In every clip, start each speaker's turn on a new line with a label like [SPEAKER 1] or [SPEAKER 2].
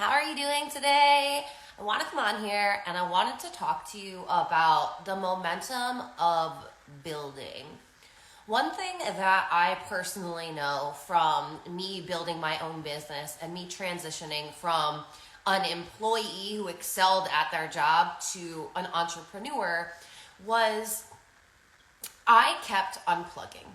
[SPEAKER 1] How are you doing today? I want to come on here and I wanted to talk to you about the momentum of building. One thing that I personally know from me building my own business and me transitioning from an employee who excelled at their job to an entrepreneur was I kept unplugging.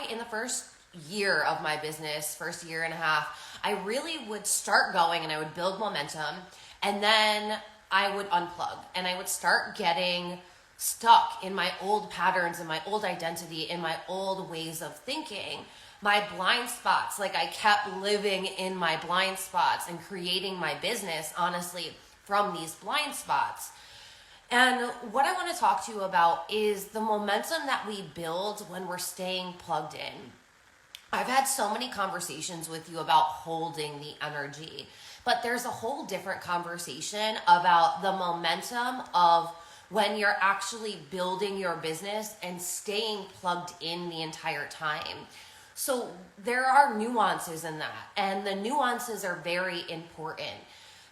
[SPEAKER 1] In the first year of my business, first year and a half, I really would start going and I would build momentum, and then I would unplug and I would start getting stuck in my old patterns and my old identity, in my old ways of thinking, my blind spots. Like I kept living in my blind spots and creating my business, honestly, from these blind spots. And what I want to talk to you about is the momentum that we build when we're staying plugged in. I've had so many conversations with you about holding the energy, but there's a whole different conversation about the momentum of when you're actually building your business and staying plugged in the entire time. So there are nuances in that, and the nuances are very important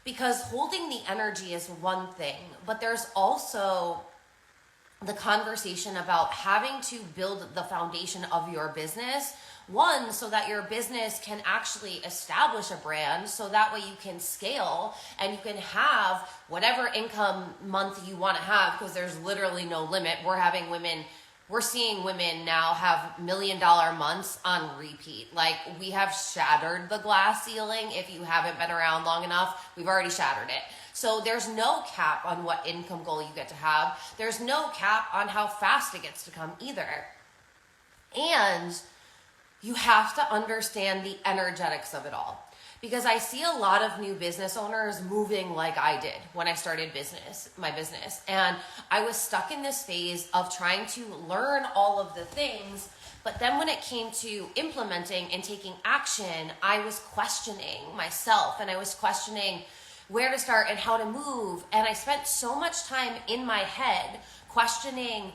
[SPEAKER 1] because holding the energy is one thing, but there's also the conversation about having to build the foundation of your business. One, so that your business can actually establish a brand, so that way you can scale and you can have whatever income month you want to have, because there's literally no limit. We're seeing women now have $1 million months on repeat. Like, we have shattered the glass ceiling. If you haven't been around long enough, we've already shattered it. So there's no cap on what income goal you get to have. There's no cap on how fast it gets to come either. And you have to understand the energetics of it all. Because I see a lot of new business owners moving like I did when I started my business. And I was stuck in this phase of trying to learn all of the things. But then when it came to implementing and taking action, I was questioning myself and I was questioning where to start and how to move. And I spent so much time in my head questioning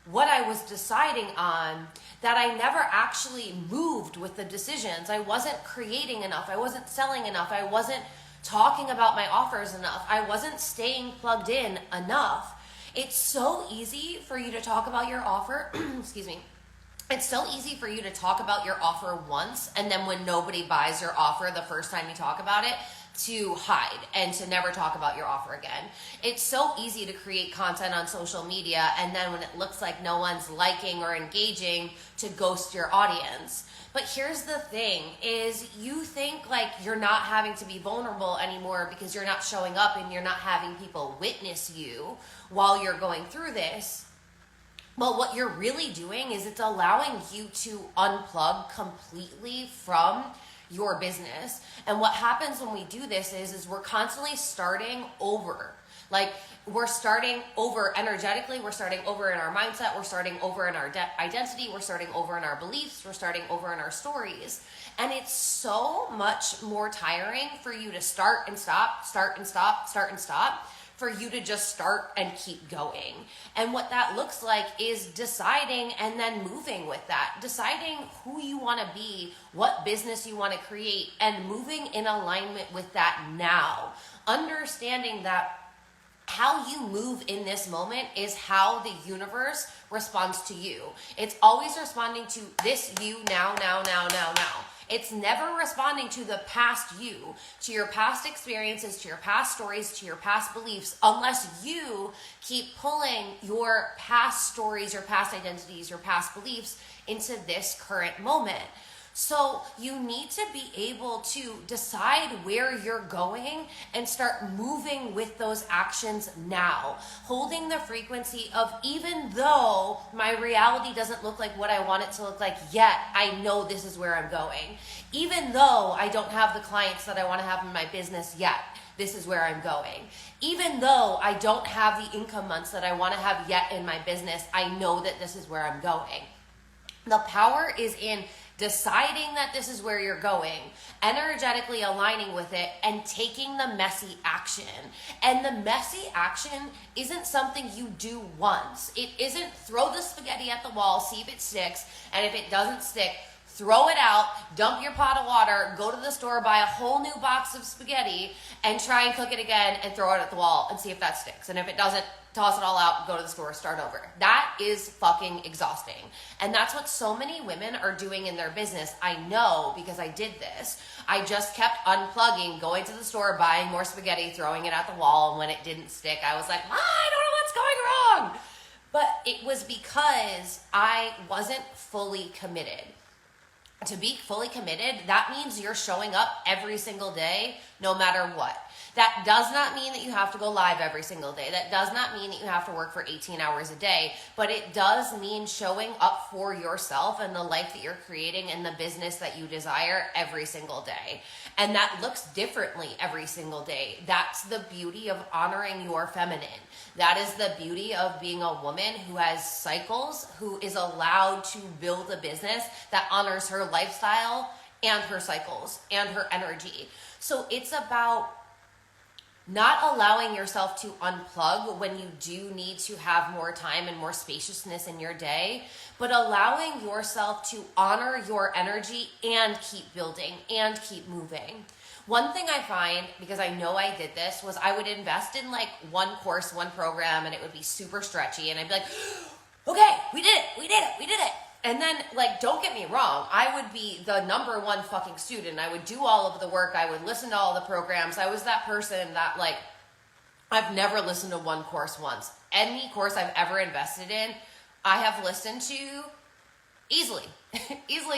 [SPEAKER 1] what I was deciding on that I never actually moved with the decisions. I wasn't creating enough. I wasn't selling enough. I wasn't talking about my offers enough. I wasn't staying plugged in enough. It's so easy for you to talk about your offer. Excuse me. It's so easy for you to talk about your offer once, and then when nobody buys your offer the first time you talk about it, to hide and to never talk about your offer again. It's so easy to create content on social media, and then when it looks like no one's liking or engaging, to ghost your audience. But here's the thing is, you think like you're not having to be vulnerable anymore because you're not showing up and you're not having people witness you while you're going through this. But what you're really doing is it's allowing you to unplug completely from your business. And what happens when we do this is we're constantly starting over. Like, we're starting over energetically, we're starting over in our mindset, we're starting over in our identity, we're starting over in our beliefs, we're starting over in our stories. And it's so much more tiring for you to start and stop, start and stop, start and stop, for you to just start and keep going. And what that looks like is deciding and then moving with that, deciding who you want to be, what business you want to create, and moving in alignment with that now. Understanding that how you move in this moment is how the universe responds to you. It's always responding to this you now. It's never responding to the past you, to your past experiences, to your past stories, to your past beliefs, unless you keep pulling your past stories, your past identities, your past beliefs into this current moment. So you need to be able to decide where you're going and start moving with those actions now. Holding the frequency of, even though my reality doesn't look like what I want it to look like yet, I know this is where I'm going. Even though I don't have the clients that I want to have in my business yet, this is where I'm going. Even though I don't have the income months that I want to have yet in my business, I know that this is where I'm going. The power is in deciding that this is where you're going, energetically aligning with it, and taking the messy action. And the messy action isn't something you do once. It isn't throw the spaghetti at the wall, see if it sticks, and if it doesn't stick, throw it out, dump your pot of water, go to the store, buy a whole new box of spaghetti, and try and cook it again and throw it at the wall and see if that sticks. And if it doesn't, toss it all out, go to the store, start over. That is fucking exhausting. And that's what so many women are doing in their business. I know because I did this. I just kept unplugging, going to the store, buying more spaghetti, throwing it at the wall, and when it didn't stick, I was like, I don't know what's going wrong. But it was because I wasn't fully committed. To be fully committed, that means you're showing up every single day, no matter what. That does not mean that you have to go live every single day. That does not mean that you have to work for 18 hours a day, but it does mean showing up for yourself and the life that you're creating and the business that you desire every single day. And that looks differently every single day. That's the beauty of honoring your feminine. That is the beauty of being a woman who has cycles, who is allowed to build a business that honors her lifestyle and her cycles and her energy. So it's about not allowing yourself to unplug when you do need to have more time and more spaciousness in your day, but allowing yourself to honor your energy and keep building and keep moving. One thing I find, because I know I did this, was I would invest in like one course, one program, and it would be super stretchy, and I'd be like, okay, we did it. And then, like, don't get me wrong, I would be the number one fucking student. I would do all of the work. I would listen to all the programs. I was that person that, like, I've never listened to one course once. Any course I've ever invested in, I have listened to easily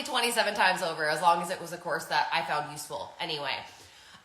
[SPEAKER 1] 27 times over, as long as it was a course that I found useful. Anyway,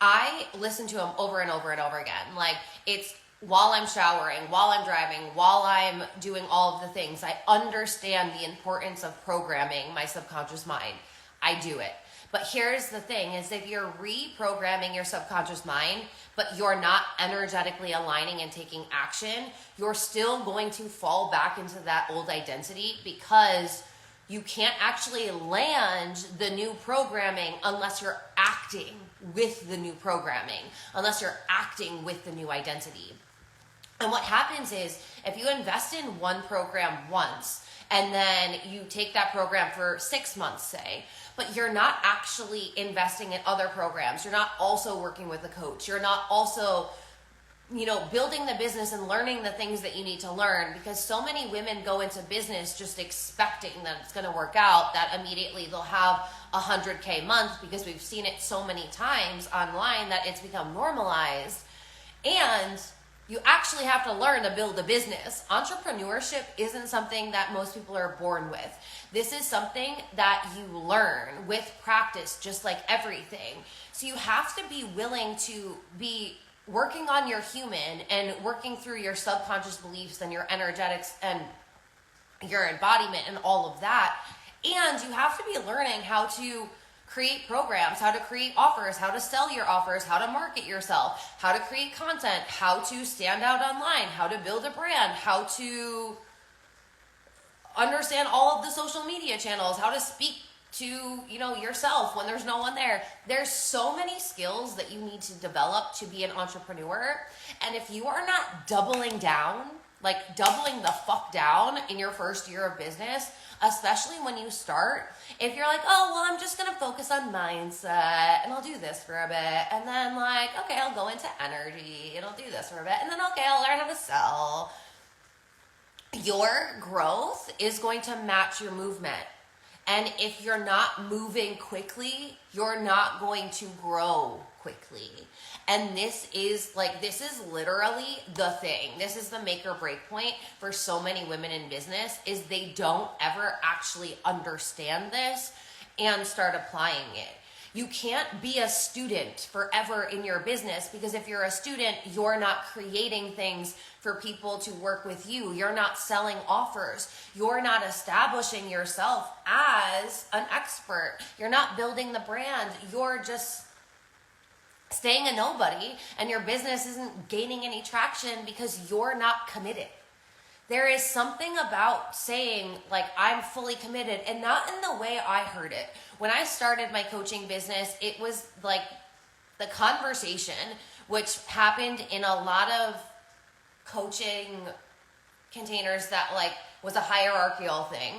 [SPEAKER 1] I listen to them over and over and over again. Like, it's while I'm showering, while I'm driving, while I'm doing all of the things. I understand the importance of programming my subconscious mind. I do it. But here's the thing, is if you're reprogramming your subconscious mind, but you're not energetically aligning and taking action, you're still going to fall back into that old identity, because you can't actually land the new programming unless you're acting with the new programming, unless you're acting with the new identity. And what happens is, if you invest in one program once, and then you take that program for 6 months, say, but you're not actually investing in other programs, you're not also working with a coach, you're not also, building the business and learning the things that you need to learn, because so many women go into business just expecting that it's going to work out, that immediately they'll have a 100K month, because we've seen it so many times online that it's become normalized. And you actually have to learn to build a business. Entrepreneurship isn't something that most people are born with. This is something that you learn with practice, just like everything. So you have to be willing to be working on your human and working through your subconscious beliefs and your energetics and your embodiment and all of that. And you have to be learning how to create programs, how to create offers, how to sell your offers, how to market yourself, how to create content, how to stand out online, how to build a brand, how to understand all of the social media channels, how to speak to, yourself when there's no one there. There's so many skills that you need to develop to be an entrepreneur. And if you are not doubling down, like doubling the fuck down in your first year of business, especially when you start, if you're like, oh, well, I'm just going to focus on mindset and I'll do this for a bit. And then okay, I'll go into energy and I'll do this for a bit. And then, okay, I'll learn how to sell. Your growth is going to match your movement. And if you're not moving quickly, you're not going to grow quickly. And this is literally the thing. This is the make or break point for so many women in business, is they don't ever actually understand this and start applying it. You can't be a student forever in your business, because if you're a student, you're not creating things for people to work with you. You're not selling offers. You're not establishing yourself as an expert. You're not building the brand. You're just staying a nobody, and your business isn't gaining any traction because you're not committed. There is something about saying, I'm fully committed, and not in the way I heard it. When I started my coaching business, it was like the conversation, which happened in a lot of coaching containers that was a hierarchical thing,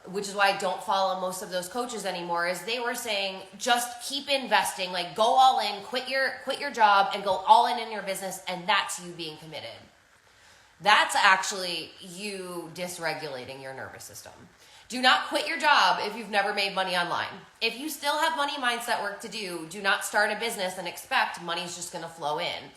[SPEAKER 1] which is why I don't follow most of those coaches anymore, is they were saying just keep investing, like go all in, quit your job and go all in your business, and that's you being committed. That's actually you dysregulating your nervous system. Do not quit your job if you've never made money online. If you still have money mindset work to do not start a business and expect money's just going to flow in.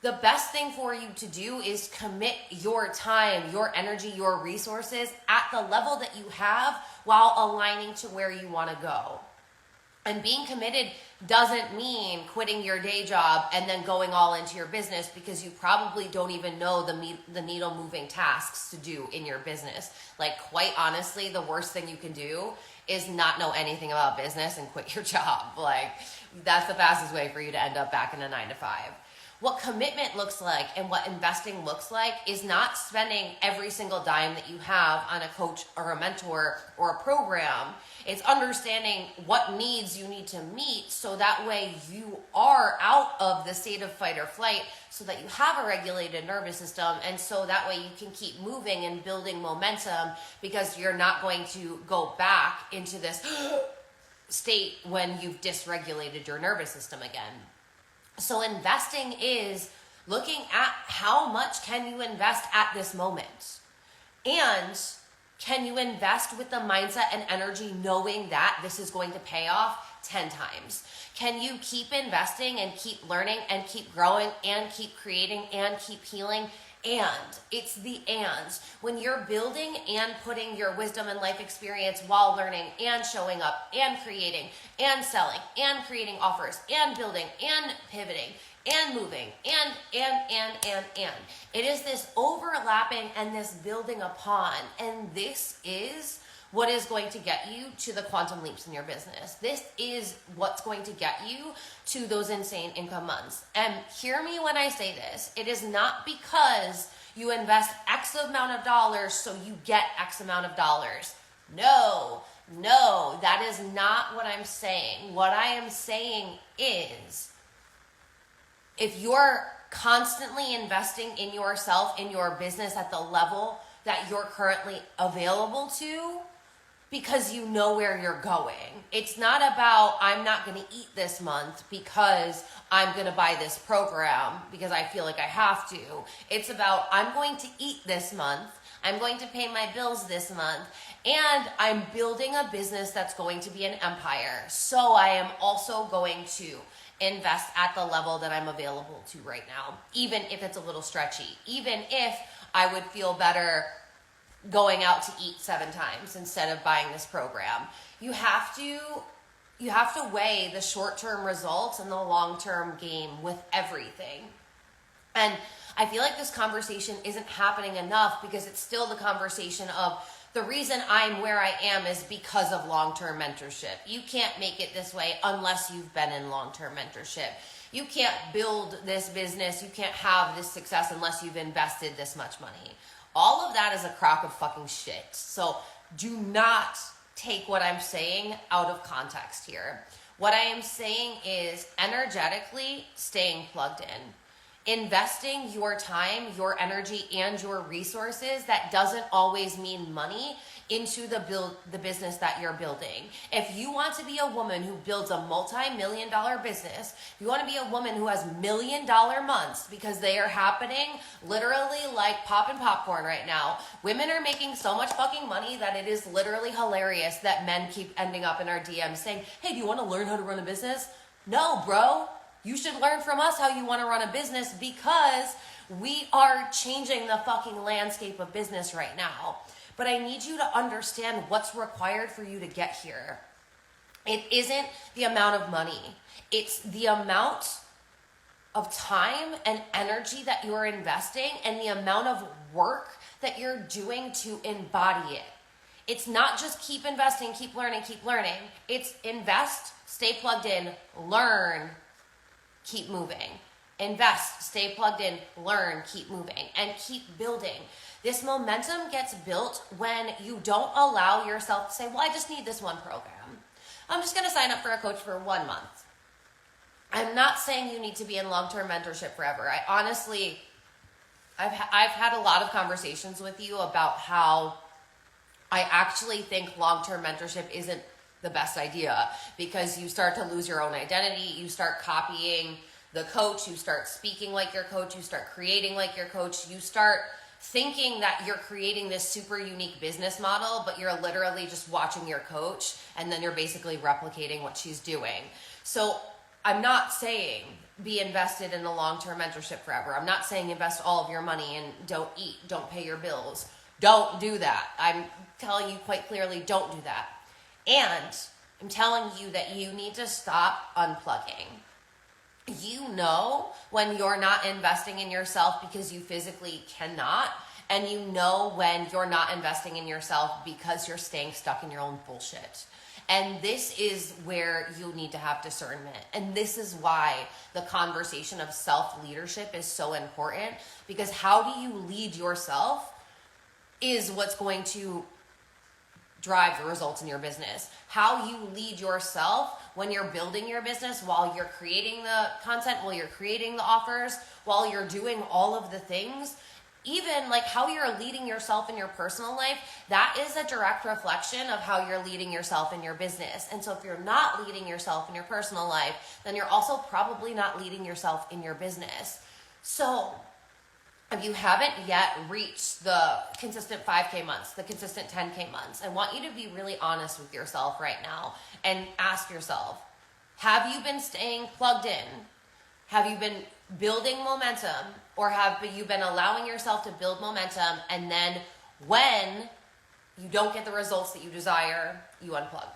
[SPEAKER 1] The best thing for you to do is commit your time, your energy, your resources at the level that you have while aligning to where you want to go. And being committed doesn't mean quitting your day job and then going all into your business, because you probably don't even know the needle moving tasks to do in your business. Like, quite honestly, the worst thing you can do is not know anything about business and quit your job. Like, that's the fastest way for you to end up back in a 9-to-5. What commitment looks like and what investing looks like is not spending every single dime that you have on a coach or a mentor or a program. It's understanding what needs you need to meet so that way you are out of the state of fight or flight, so that you have a regulated nervous system, and so that way you can keep moving and building momentum, because you're not going to go back into this state when you've dysregulated your nervous system again. So investing is looking at how much can you invest at this moment, and can you invest with the mindset and energy knowing that this is going to pay off 10 times? Can you keep investing and keep learning and keep growing and keep creating and keep healing? And it's the ands. When you're building and putting your wisdom and life experience while learning and showing up and creating and selling and creating offers and building and pivoting and moving and. It is this overlapping and this building upon, and this is what is going to get you to the quantum leaps in your business. This is what's going to get you to those insane income months. And hear me when I say this. It is not because you invest X amount of dollars so you get X amount of dollars. No, that is not what I'm saying. What I am saying is, if you're constantly investing in yourself, in your business at the level that you're currently available to, because you know where you're going. It's not about, I'm not going to eat this month because I'm going to buy this program because I feel like I have to. It's about, I'm going to eat this month, I'm going to pay my bills this month, and I'm building a business that's going to be an empire. So I am also going to invest at the level that I'm available to right now, even if it's a little stretchy, even if I would feel better going out to eat 7 times instead of buying this program. You have to weigh the short-term results and the long-term game with everything. And I feel like this conversation isn't happening enough, because it's still the conversation of, the reason I'm where I am is because of long-term mentorship. You can't make it this way unless you've been in long-term mentorship. You can't build this business, you can't have this success unless you've invested this much money. All of that is a crock of fucking shit. So do not take what I'm saying out of context here. What I am saying is energetically staying plugged in. Investing your time, your energy, and your resources, that doesn't always mean money, into the business that you're building. If you want to be a woman who builds a multi-million-dollar business, if you want to be a woman who has million-dollar months, because they are happening literally like popping popcorn right now. Women are making so much fucking money that it is literally hilarious that men keep ending up in our DMs saying, hey, do you want to learn how to run a business? No, bro. You should learn from us how you want to run a business, because we are changing the fucking landscape of business right now. But I need you to understand what's required for you to get here. It isn't the amount of money. It's the amount of time and energy that you're investing and the amount of work that you're doing to embody it. It's not just keep investing, keep learning. It's invest, stay plugged in, learn, keep moving. Invest, stay plugged in, learn, keep moving, and keep building. This momentum gets built when you don't allow yourself to say, well, I just need this one program. I'm just going to sign up for a coach for 1 month. I'm not saying you need to be in long-term mentorship forever. I honestly, I've had a lot of conversations with you about how I actually think long-term mentorship isn't the best idea, because you start to lose your own identity. You start copying the coach. You start speaking like your coach. You start creating like your coach. You start thinking that you're creating this super unique business model, but you're literally just watching your coach, and then you're basically replicating what she's doing. So I'm not saying be invested in a long-term mentorship forever. I'm not saying invest all of your money and don't eat, don't pay your bills. Don't do that. I'm telling you quite clearly, don't do that. And I'm telling you that you need to stop unplugging. You know when you're not investing in yourself because you physically cannot, and you know when you're not investing in yourself because you're staying stuck in your own bullshit. And this is where you need to have discernment. And this is why the conversation of self-leadership is so important, because how do you lead yourself is what's going to drive the results in your business. How you lead yourself when you're building your business, while you're creating the content, while you're creating the offers, while you're doing all of the things, even like how you're leading yourself in your personal life, that is a direct reflection of how you're leading yourself in your business. And so if you're not leading yourself in your personal life, then you're also probably not leading yourself in your business. So if you haven't yet reached the consistent 5K months, the consistent 10K months, I want you to be really honest with yourself right now and ask yourself, have you been staying plugged in? Have you been building momentum, or have you been allowing yourself to build momentum, and then when you don't get the results that you desire, you unplug?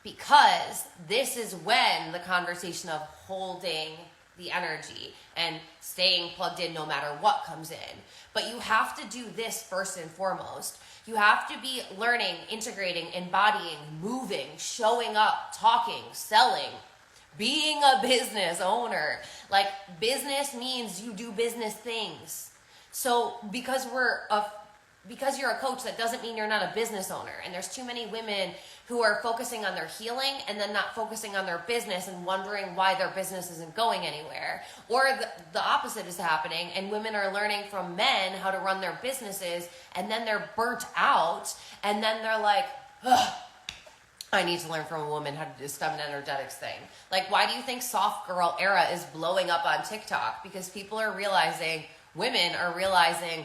[SPEAKER 1] Because this is when the conversation of holding the energy and staying plugged in no matter what comes in. But you have to do this first and foremost. You have to be learning, integrating, embodying, moving, showing up, talking, selling, being a business owner. Like, business means you do business things. So because you're a coach, that doesn't mean you're not a business owner. And there's too many women who are focusing on their healing and then not focusing on their business and wondering why their business isn't going anywhere. Or the opposite is happening, and women are learning from men how to run their businesses, and then they're burnt out, and then they're like, ugh, I need to learn from a woman how to do this feminine energetics thing. Like, why do you think soft girl era is blowing up on TikTok? Because people are realizing, women are realizing,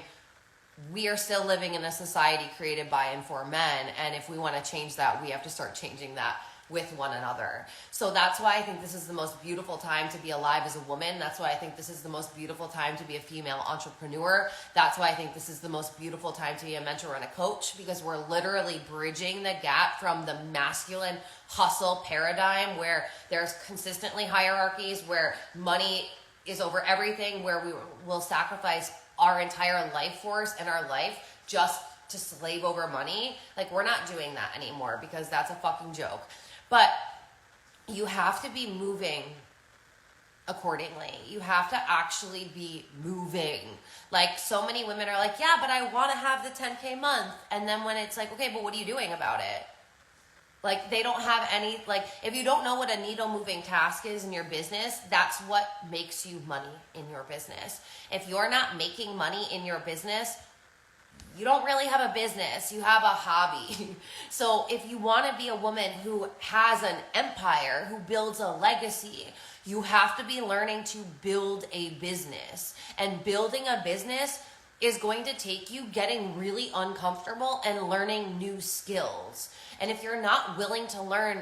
[SPEAKER 1] we are still living in a society created by and for men, and if we want to change that, we have to start changing that with one another. So that's why I think this is the most beautiful time to be alive as a woman. That's why I think this is the most beautiful time to be a female entrepreneur. That's why I think this is the most beautiful time to be a mentor and a coach, because we're literally bridging the gap from the masculine hustle paradigm, where there's consistently hierarchies, where money is over everything, where we will sacrifice our entire life force and our life just to slave over money. Like, we're not doing that anymore, because that's a fucking joke. But you have to be moving accordingly. You have to actually be moving. Like, so many women are like, yeah, but I want to have the 10K month. And then when it's like, okay, but what are you doing about it? Like, they don't have any, like, if you don't know what a needle moving task is in your business, that's what makes you money in your business. If you're not making money in your business, you don't really have a business, you have a hobby. So if you want to be a woman who has an empire, who builds a legacy, you have to be learning to build a business. And building a business is going to take you getting really uncomfortable and learning new skills. And if you're not willing to learn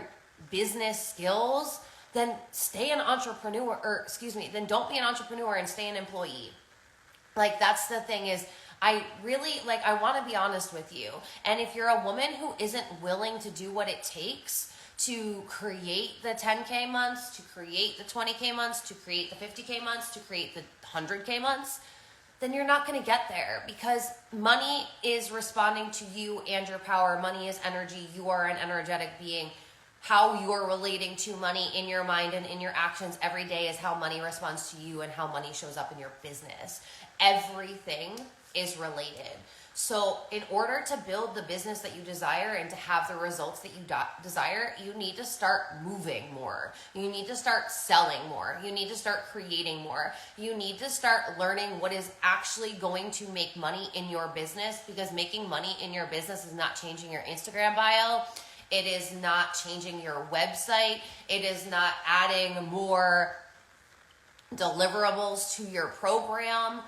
[SPEAKER 1] business skills, then stay an entrepreneur, then don't be an entrepreneur and stay an employee. Like, that's the thing is, I want to be honest with you. And if you're a woman who isn't willing to do what it takes to create the 10K months, to create the 20K months, to create the 50K months, to create the 100K months, then you're not going to get there, because money is responding to you and your power. Money is energy. You are an energetic being. how you're relating to money in your mind and in your actions every day is how money responds to you and how money shows up in your business. Everything is related. So in order to build the business that you desire and to have the results that you desire, you need to start moving more. You need to start selling more. You need to start creating more. You need to start learning what is actually going to make money in your business, because making money in your business is not changing your Instagram bio. It is not changing your website. It is not adding more deliverables to your program.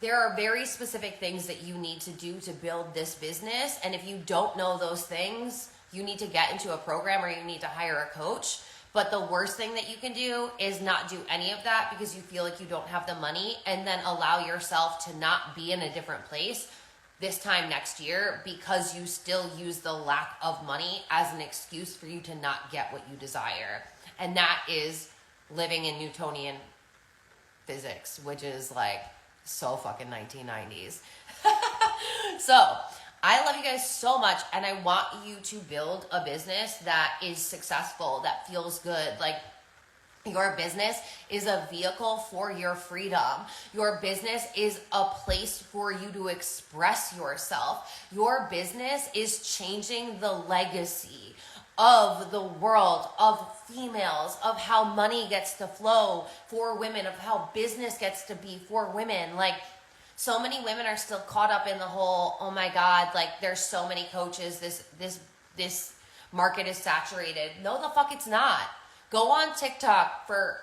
[SPEAKER 1] There are very specific things that you need to do to build this business. And if you don't know those things, you need to get into a program or you need to hire a coach. But the worst thing that you can do is not do any of that because you feel like you don't have the money, and then allow yourself to not be in a different place this time next year because you still use the lack of money as an excuse for you to not get what you desire. And that is living in Newtonian physics, which is like so fucking 1990s. So I love you guys so much, and I want you to build a business that is successful, that feels good. Like, your business is a vehicle for your freedom. Your business is a place for you to express yourself. Your business is changing the legacy of the world, of females, of how money gets to flow for women, of how business gets to be for women. Like, so many women are still caught up in the whole, oh my God, like there's so many coaches, this market is saturated. No, the fuck it's not. Go on TikTok for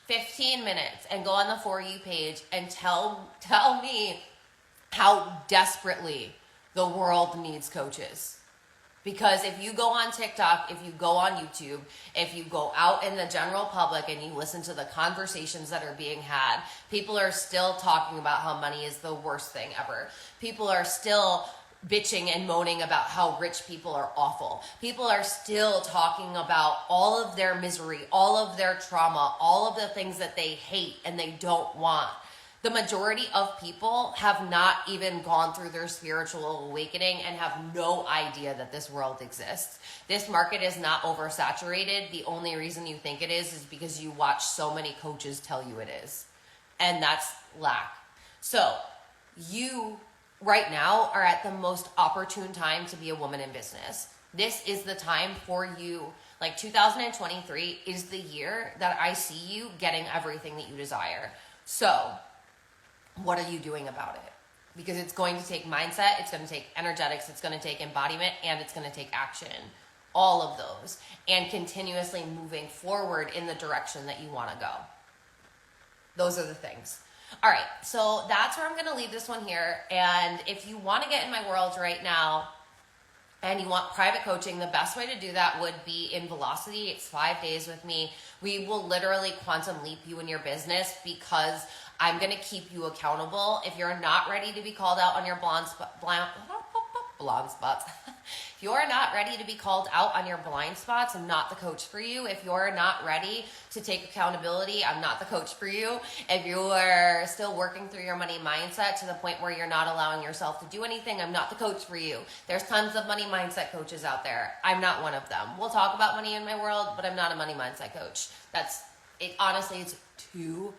[SPEAKER 1] 15 minutes and go on the For You page and tell me how desperately the world needs coaches. Because if you go on TikTok, if you go on YouTube, if you go out in the general public and you listen to the conversations that are being had, people are still talking about how money is the worst thing ever. People are still bitching and moaning about how rich people are awful. People are still talking about all of their misery, all of their trauma, all of the things that they hate and they don't want. The majority of people have not even gone through their spiritual awakening and have no idea that this world exists. This market is not oversaturated. The only reason you think it is because you watch so many coaches tell you it is. And that's lack. So you right now are at the most opportune time to be a woman in business. This is the time for you. Like 2023 is the year that I see you getting everything that you desire. So what are you doing about it? Because it's going to take mindset, it's going to take energetics, it's going to take embodiment, and it's going to take action. All of those. And continuously moving forward in the direction that you want to go. Those are the things. All right, so that's where I'm going to leave this one here. And if you want to get in my world right now and you want private coaching, the best way to do that would be in Velocity. It's 5 days with me. We will literally quantum leap you in your business because I'm going to keep you accountable. If you're not ready to be called out on your blind spots, if you're not ready to be called out on your blind spots, I'm not the coach for you. If you're not ready to take accountability, I'm not the coach for you. If you are still working through your money mindset to the point where you're not allowing yourself to do anything, I'm not the coach for you. There's tons of money mindset coaches out there. I'm not one of them. We'll talk about money in my world, but I'm not a money mindset coach. Honestly, it's too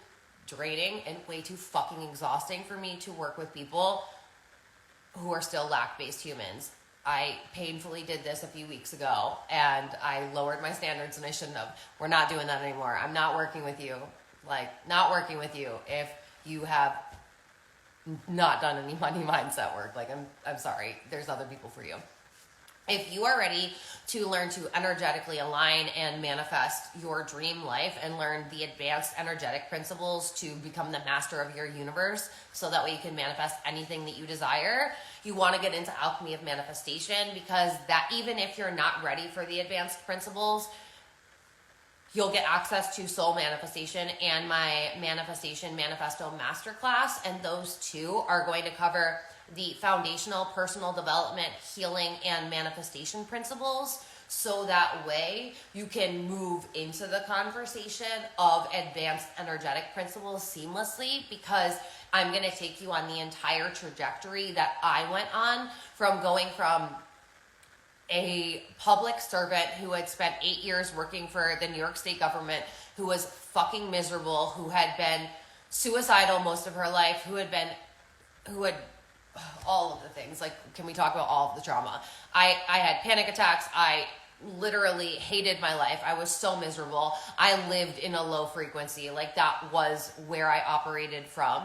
[SPEAKER 1] draining and way too fucking exhausting for me to work with people who are still lack-based humans. I painfully did this a few weeks ago and I lowered my standards and I shouldn't have. We're not doing that anymore. I'm not working with you. Not working with you if you have not done any money mindset work. I'm sorry. There's other people for you. If you are ready to learn to energetically align and manifest your dream life and learn the advanced energetic principles to become the master of your universe so that way you can manifest anything that you desire, you want to get into alchemy of manifestation, because that even if you're not ready for the advanced principles, you'll get access to soul manifestation and my manifestation manifesto masterclass. And those two are going to cover the foundational personal development, healing, and manifestation principles. So that way you can move into the conversation of advanced energetic principles seamlessly, because I'm going to take you on the entire trajectory that I went on from going from a public servant who had spent 8 years working for the New York State government, who was fucking miserable, who had been suicidal most of her life, who had all of the things. Like, can we talk about all of the trauma? I had panic attacks. I literally hated my life. I was so miserable. I lived in a low frequency. Like, that was where I operated from.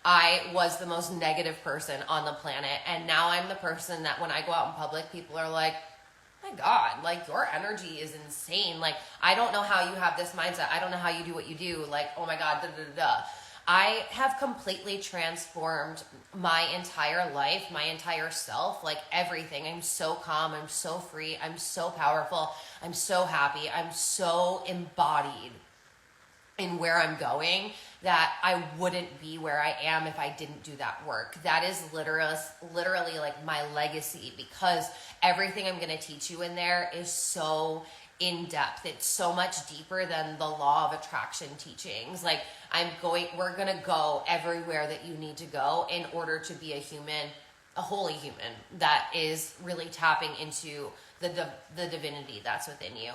[SPEAKER 1] I was the most negative person on the planet. And now I'm the person that when I go out in public, people are like, my God, like, your energy is insane. Like, I don't know how you have this mindset. I don't know how you do what you do. Like, oh my God, da da da da. I have completely transformed my entire life, my entire self, like everything. I'm so calm. I'm so free. I'm so powerful. I'm so happy. I'm so embodied in where I'm going that I wouldn't be where I am if I didn't do that work. That is literally like my legacy, because everything I'm going to teach you in there is so in depth. It's so much deeper than the law of attraction teachings. Like, we're going to go everywhere that you need to go in order to be a holy human that is really tapping into the divinity that's within you.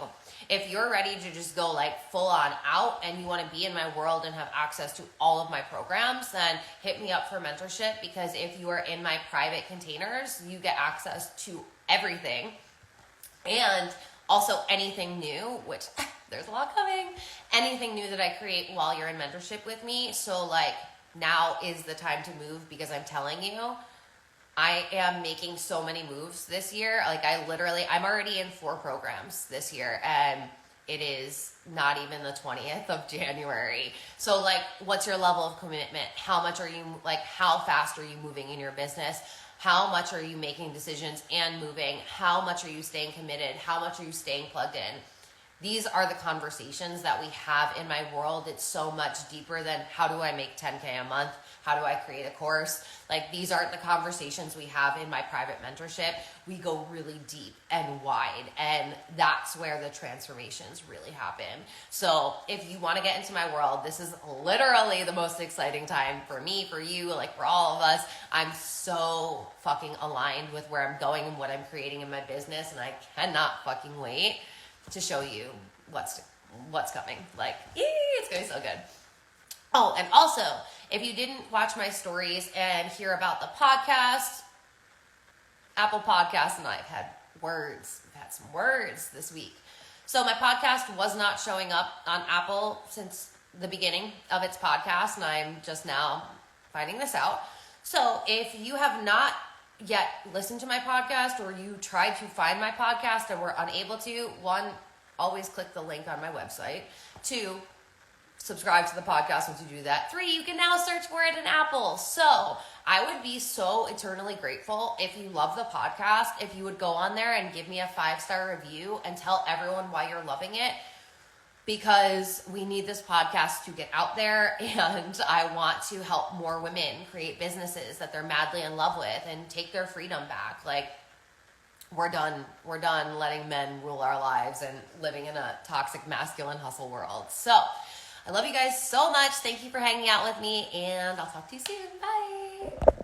[SPEAKER 1] If you're ready to just go like full on out and you want to be in my world and have access to all of my programs, then hit me up for mentorship, because if you are in my private containers, you get access to everything. And also anything new, which there's a lot coming, anything new that I create while you're in mentorship with me. So like, now is the time to move, because I'm telling you, I am making so many moves this year. Like, I'm already in 4 programs this year, and it is not even the 20th of January. So like, what's your level of commitment? How fast are you moving in your business? How much are you making decisions and moving? How much are you staying committed? How much are you staying plugged in? These are the conversations that we have in my world. It's so much deeper than how do I make 10K a month? How do I create a course? Like, these aren't the conversations we have in my private mentorship. We go really deep and wide, and that's where the transformations really happen. So if you want to get into my world, this is literally the most exciting time for me, for you, like for all of us. I'm so fucking aligned with where I'm going and what I'm creating in my business, and I cannot fucking wait to show you what's coming. Like, it's gonna be so good. Oh, and also, if you didn't watch my stories and hear about the podcast, Apple Podcasts and I have had words. We've had some words this week. So my podcast was not showing up on Apple since the beginning of its podcast, and I'm just now finding this out. So if you have not yet listened to my podcast, or you tried to find my podcast and were unable to, 1, always click the link on my website. 2, subscribe to the podcast once you do that. 3, you can now search for it in Apple. So I would be so eternally grateful if you love the podcast, if you would go on there and give me a 5-star review and tell everyone why you're loving it, because we need this podcast to get out there, and I want to help more women create businesses that they're madly in love with and take their freedom back. Like, we're done letting men rule our lives and living in a toxic masculine hustle world. So I love you guys so much. Thank you for hanging out with me, and I'll talk to you soon. Bye.